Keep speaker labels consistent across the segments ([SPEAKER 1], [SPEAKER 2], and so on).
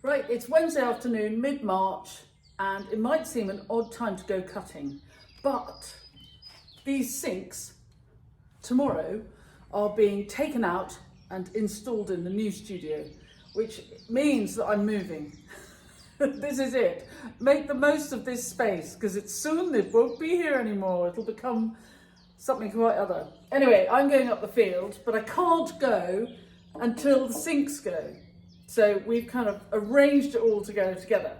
[SPEAKER 1] Right, it's Wednesday afternoon, mid-March, and it might seem an odd time to go cutting, but these sinks tomorrow are being taken out and installed in the new studio, which means that I'm moving. This is it. Make the most of this space, because it won't be here anymore. It'll become something quite other. Anyway, I'm going up the field, but I can't go until the sinks go. So we've kind of arranged it all to go together.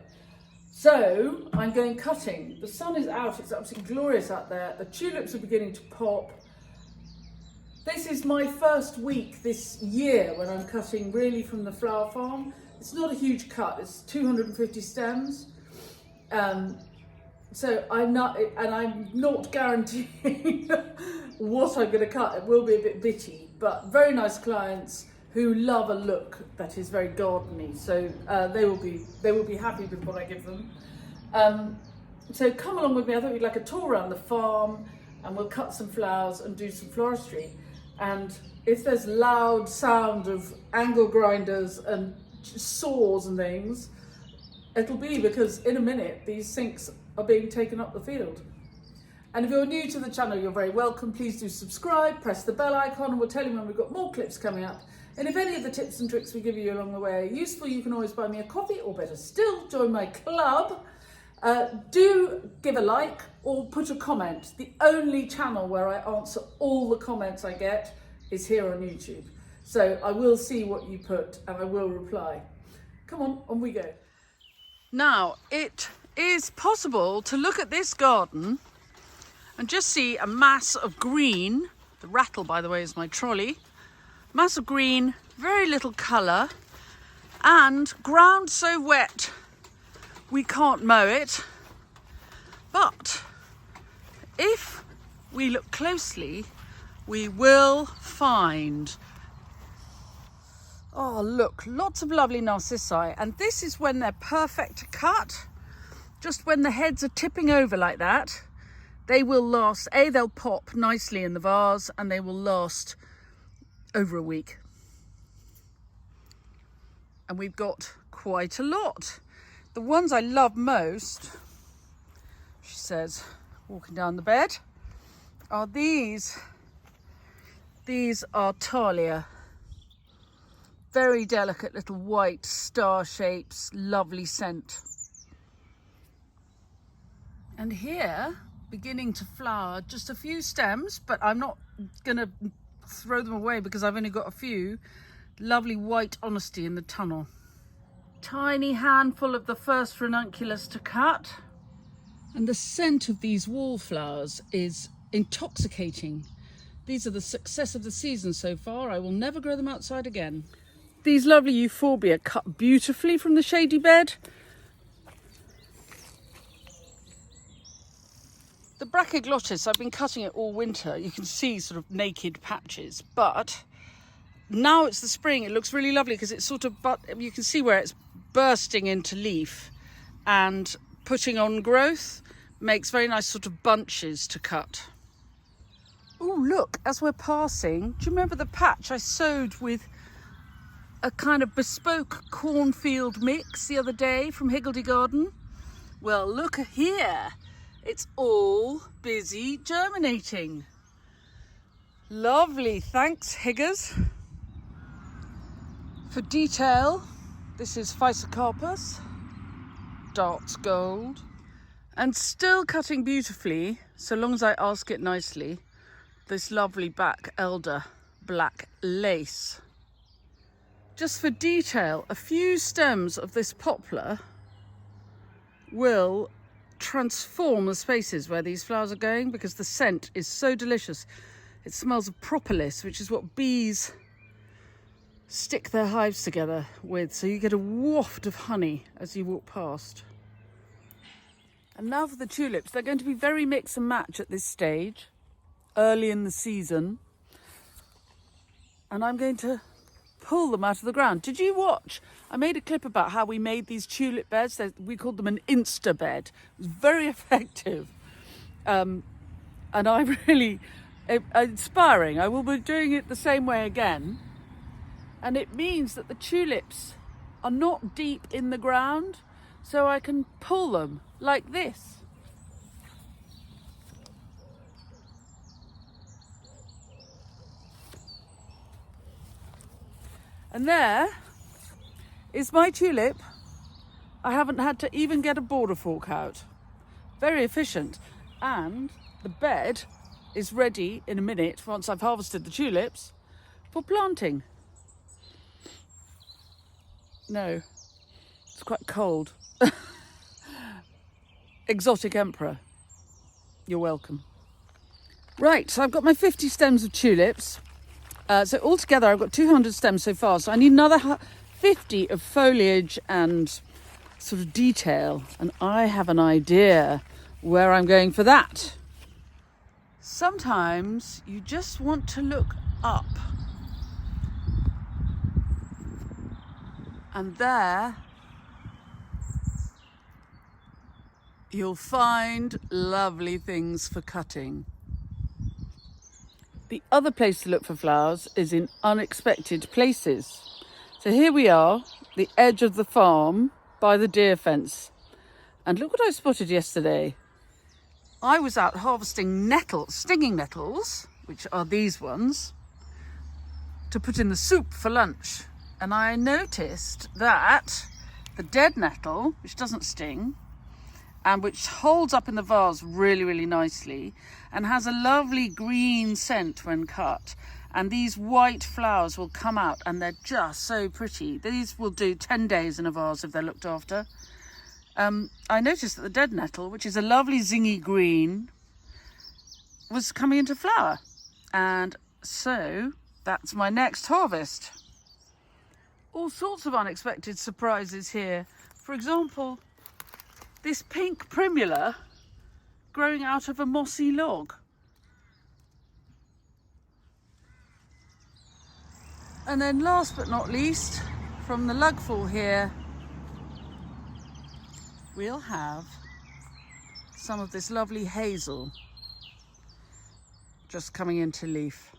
[SPEAKER 1] So I'm going cutting. The sun is out, it's absolutely glorious out there. The tulips are beginning to pop. This is my first week this year when I'm cutting really from the flower farm. It's not a huge cut, it's 250 stems. So I'm not guaranteeing what I'm going to cut. It will be a bit bitty, but very nice clients who love a look that is very gardeny. So they will be happy with what I give them. So come along with me. I thought we'd like a tour around the farm, and we'll cut some flowers and do some floristry. And if there's loud sound of angle grinders and saws and things, it'll be because in a minute these sinks are being taken up the field. And if you're new to the channel, you're very welcome. Please do subscribe, press the bell icon, and we'll tell you when we've got more clips coming up. And if any of the tips and tricks we give you along the way are useful, you can always buy me a coffee, or better still, join my club. Do give a like or put a comment. The only channel where I answer all the comments I get is here on YouTube. So I will see what you put and I will reply. Come on we go. Now, it is possible to look at this garden and just see a mass of green. The rattle, by the way, is my trolley. Mass of green, very little colour, and ground so wet we can't mow it. But if we look closely, we will find, oh look, lots of lovely narcissi, and this is when they're perfect to cut. Just when the heads are tipping over like that, they will last, they'll pop nicely in the vase, and they will last over a week. And we've got quite a lot. The ones I love most, she says, walking down the bed, are these. These are Talia. Very delicate little white star shapes, lovely scent. And here, beginning to flower, just a few stems, but I'm not gonna throw them away because I've only got a few. Lovely white honesty in the tunnel. Tiny handful of the first ranunculus to cut. And the scent of these wallflowers is intoxicating. These are the success of the season so far. I will never grow them outside again. These lovely euphorbia cut beautifully from the shady bed. The brachioglottis, I've been cutting it all winter. You can see sort of naked patches, but now it's the spring. It looks really lovely because it's sort of, but you can see where it's bursting into leaf and putting on growth. Makes very nice sort of bunches to cut. Oh, look, as we're passing, do you remember the patch I sowed with a kind of bespoke cornfield mix the other day from Higgledy Garden? Well, look here. It's all busy germinating. Lovely, thanks Higgers. For detail, this is Physocarpus, darts gold, and still cutting beautifully, so long as I ask it nicely, this lovely back elder black lace. Just for detail, a few stems of this poplar will transform the spaces where these flowers are going because the scent is so delicious. It smells of propolis, which is what bees stick their hives together with, so you get a waft of honey as you walk past. And now for the tulips. They're going to be very mix and match at this stage, early in the season, and I'm going to pull them out of the ground. Did you watch? I made a clip about how we made these tulip beds. We called them an Insta bed. It was very effective. And I really, inspiring. I will be doing it the same way again. And it means that the tulips are not deep in the ground, so I can pull them like this. And there is my tulip. I haven't had to even get a border fork out. Very efficient. And the bed is ready in a minute, once I've harvested the tulips, for planting. No, it's quite cold. Exotic Emperor, you're welcome. Right, so I've got my 50 stems of tulips. So altogether I've got 200 stems so far, so I need another 50 of foliage and sort of detail, and I have an idea where I'm going for that. Sometimes you just want to look up, and there you'll find lovely things for cutting. The other place to look for flowers is in unexpected places. So here we are, the edge of the farm by the deer fence. And look what I spotted yesterday. I was out harvesting stinging nettles, which are these ones, to put in the soup for lunch. And I noticed that the dead nettle, which doesn't sting, and which holds up in the vase really, really nicely and has a lovely green scent when cut. And these white flowers will come out and they're just so pretty. These will do 10 days in a vase if they're looked after. I noticed that the dead nettle, which is a lovely zingy green, was coming into flower. And so that's my next harvest. All sorts of unexpected surprises here. For example, this pink primula growing out of a mossy log. And then last but not least, from the lugful here, we'll have some of this lovely hazel just coming into leaf.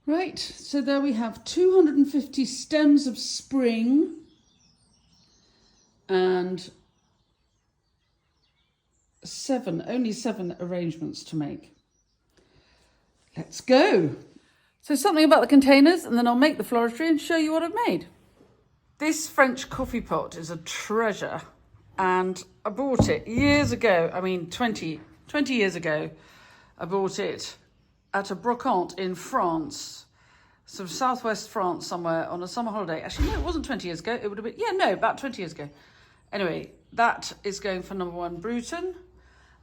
[SPEAKER 1] Right, so there we have 250 stems of spring and only seven arrangements to make. Let's go. So something about the containers, and then I'll make the floristry and show you what I've made. This French coffee pot is a treasure, and I bought it years ago. I mean, 20 years ago, I bought it at a brocante in France, sort of southwest France somewhere, on a summer holiday. Actually, no, it wasn't 20 years ago. It would have been, about 20 years ago. Anyway, that is going for number 1 Bruton.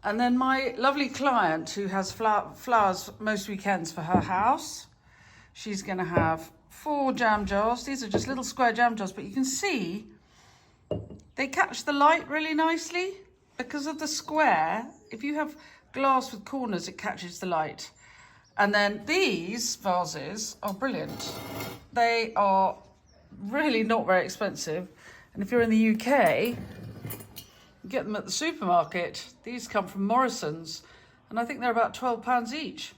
[SPEAKER 1] And then my lovely client who has flowers most weekends for her house, she's going to have 4 jam jars. These are just little square jam jars, but you can see they catch the light really nicely because of the square. If you have glass with corners, it catches the light. And then these vases are brilliant. They are really not very expensive. And if you're in the UK, you get them at the supermarket. These come from Morrison's, and I think they're about £12 each.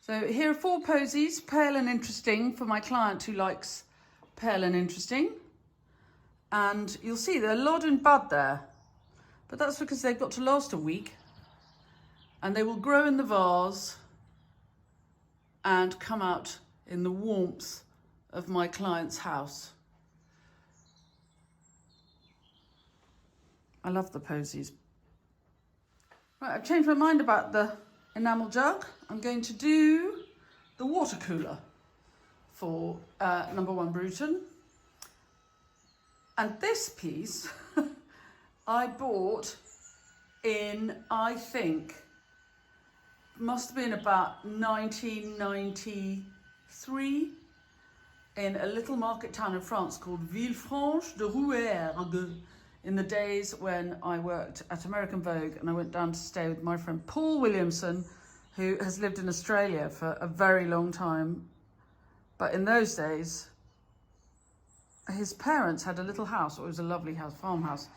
[SPEAKER 1] So here are 4 posies, pale and interesting, for my client who likes pale and interesting. And you'll see they're a lot in bud there, but that's because they've got to last a week, and they will grow in the vase and come out in the warmth of my client's house. I love the posies. Right, I've changed my mind about the enamel jug. I'm going to do the water cooler for number 1 Bruton. And this piece I bought in, I think, must have been about 1993 in a little market town in France called Villefranche de Rouergue, in the days when I worked at American Vogue, and I went down to stay with my friend Paul Williamson, who has lived in Australia for a very long time. But in those days, his parents had a little house, or it was a lovely house, farmhouse,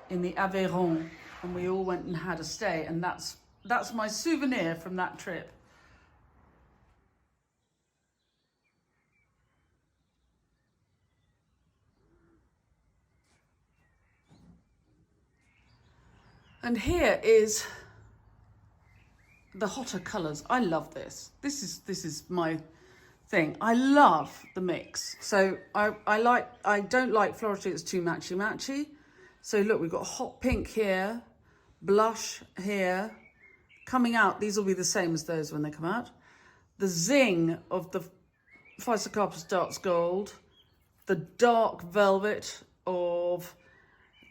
[SPEAKER 1] in the Aveyron, and we all went and had a stay, and that's my souvenir from that trip. And here is the hotter colours. I love this. This is my thing. I love the mix. So I don't like floristry that's too matchy. So look, we've got hot pink here, blush here. Coming out, these will be the same as those when they come out. The zing of the Physocarpus Darks Gold, the dark velvet of,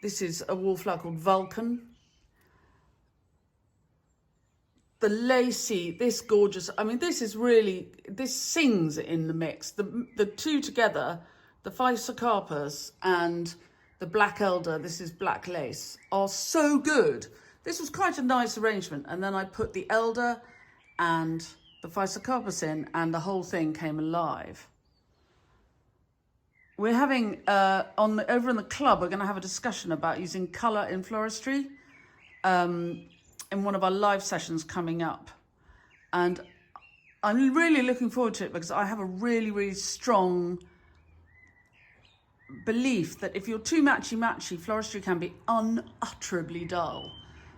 [SPEAKER 1] this is a wallflower called Vulcan. The lacy, this gorgeous, I mean, this is really, this sings in the mix. The two together, the Physocarpus and the black elder, this is black lace, are so good. This was quite a nice arrangement. And then I put the elder and the Physocarpus in, and the whole thing came alive. We're having, over in the club, we're going to have a discussion about using colour in floristry in one of our live sessions coming up. And I'm really looking forward to it because I have a really, really strong belief that if you're too matchy, floristry can be unutterably dull.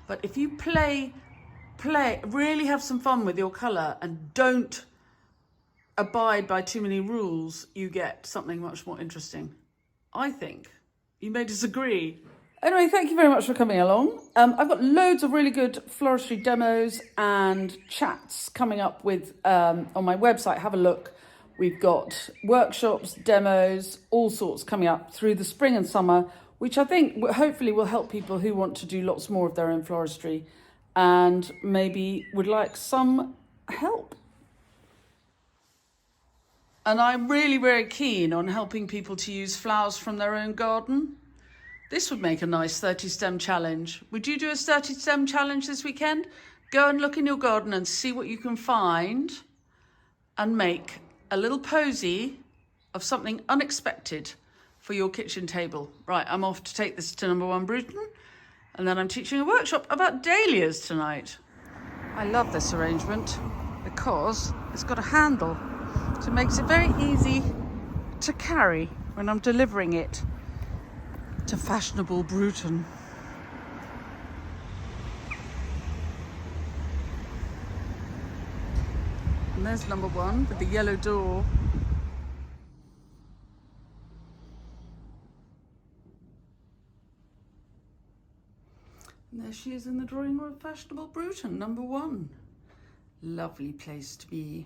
[SPEAKER 1] But if you really have some fun with your colour and don't abide by too many rules, you get something much more interesting, I think. You may disagree. Anyway, thank you very much for coming along. I've got loads of really good floristry demos and chats coming up with on my website. Have a look. We've got workshops, demos, all sorts coming up through the spring and summer, which I think hopefully will help people who want to do lots more of their own floristry and maybe would like some help. And I'm really very keen on helping people to use flowers from their own garden. This would make a nice 30 stem challenge. Would you do a 30 stem challenge this weekend? Go and look in your garden and see what you can find and make a little posy of something unexpected for your kitchen table. Right, I'm off to take this to number 1 Bruton, and then I'm teaching a workshop about dahlias tonight. I love this arrangement because it's got a handle, so it makes it very easy to carry when I'm delivering it to fashionable Bruton. And there's number 1 with the yellow door. And there she is in the drawing room of fashionable Bruton, number 1. Lovely place to be.